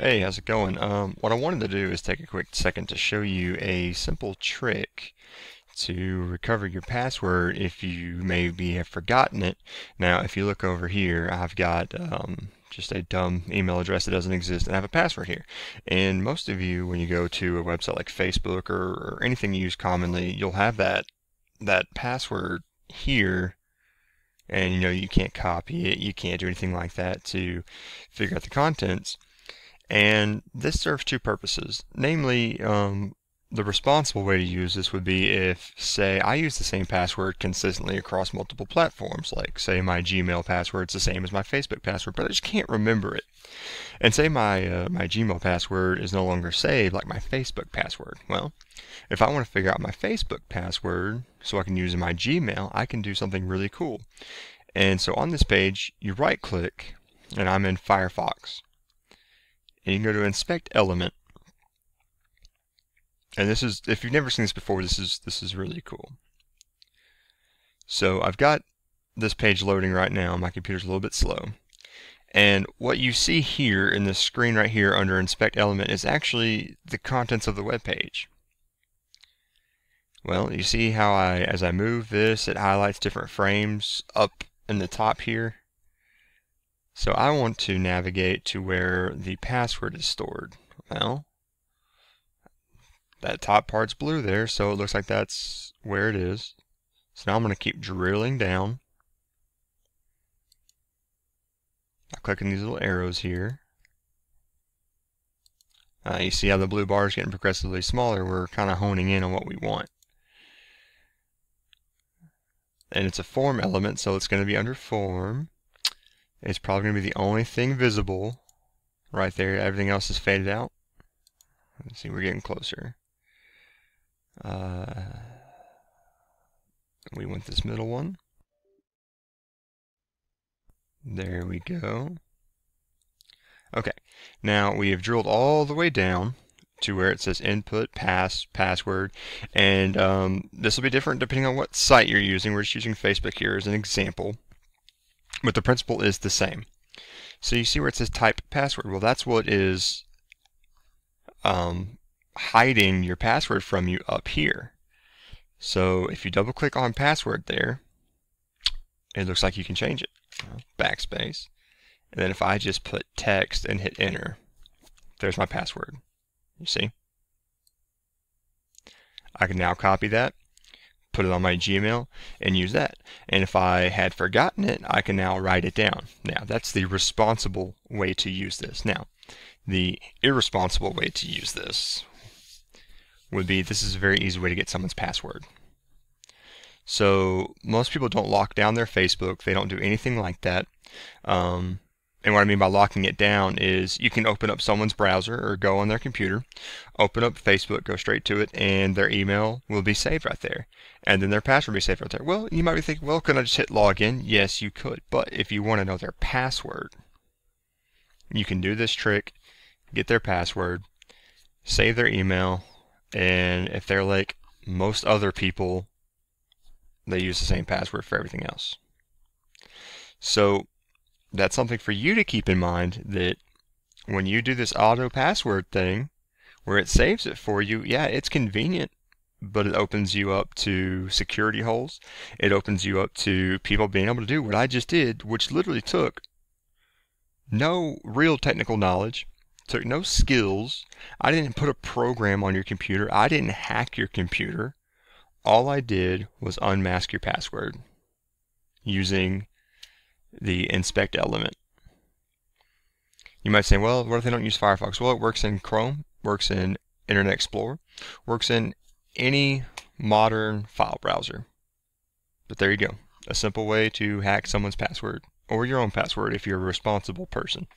Hey, how's it going? What I wanted to do is take a quick second to show you a simple trick to recover your password if you maybe have forgotten it. Now, if you look over here, I've got just a dumb email address that doesn't exist, and I have a password here. And most of you, when you go to a website like Facebook or anything you use commonly, you'll have that password here, and you can't copy it, you can't do anything like that to figure out the contents. And this serves two purposes. Namely, the responsible way to use this would be if, say, I use the same password consistently across multiple platforms, like, say, my Gmail password's the same as my Facebook password, but I just can't remember it. And say my Gmail password is no longer saved, like my Facebook password. Well, if I want to figure out my Facebook password so I can use my Gmail, I can do something really cool. And so on this page, you right-click, and I'm in Firefox. And you can go to Inspect Element. And this is, if you've never seen this before, this is really cool. So I've got this page loading right now. My computer's a little bit slow. And what you see here in the screen right here under Inspect Element is actually the contents of the web page. Well, you see how as I move this, it highlights different frames up in the top here. So I want to navigate to where the password is stored. Well, that top part's blue there, so it looks like that's where it is. So now I'm going to keep drilling down. I click on these little arrows here. You see how the blue bar is getting progressively smaller. We're kind of honing in on what we want. And it's a form element, so it's going to be under form. It's probably going to be the only thing visible right there. Everything else is faded out. Let's see, we're getting closer. We want this middle one. There we go. Okay, now we have drilled all the way down to where it says input, password, and this will be different depending on what site you're using. We're just using Facebook here as an example, but the principle is the same. So you see where it says type password. Well, that's what is hiding your password from you up here. So if you double click on password there, it looks like you can change it. Backspace. And then if I just put text and hit enter, there's my password. You see? I can now copy that, put it on my Gmail, and use that. And if I had forgotten it, I can now write it down. Now, that's the responsible way to use this. Now, the irresponsible way to use this would be, this is a very easy way to get someone's password. So most people don't lock down their Facebook. They don't do anything like that. And what I mean by locking it down is you can open up someone's browser or go on their computer, open up Facebook, go straight to it, and their email will be saved right there. And then their password will be saved right there. Well, you might be thinking, well, can I just hit login? Yes, you could. But if you want to know their password, you can do this trick, get their password, save their email, and if they're like most other people, they use the same password for everything else. So that's something for you to keep in mind, that when you do this auto password thing where it saves it for you, yeah, it's convenient, but it opens you up to security holes. It opens you up to people being able to do what I just did, which literally took no real technical knowledge, took no skills. I didn't put a program on your computer. I didn't hack your computer. All I did was unmask your password using the inspect element. You might say, well, what if they don't use Firefox? Well, it works in Chrome, works in Internet Explorer, works in any modern file browser. But there you go, a simple way to hack someone's password, or your own password if you're a responsible person.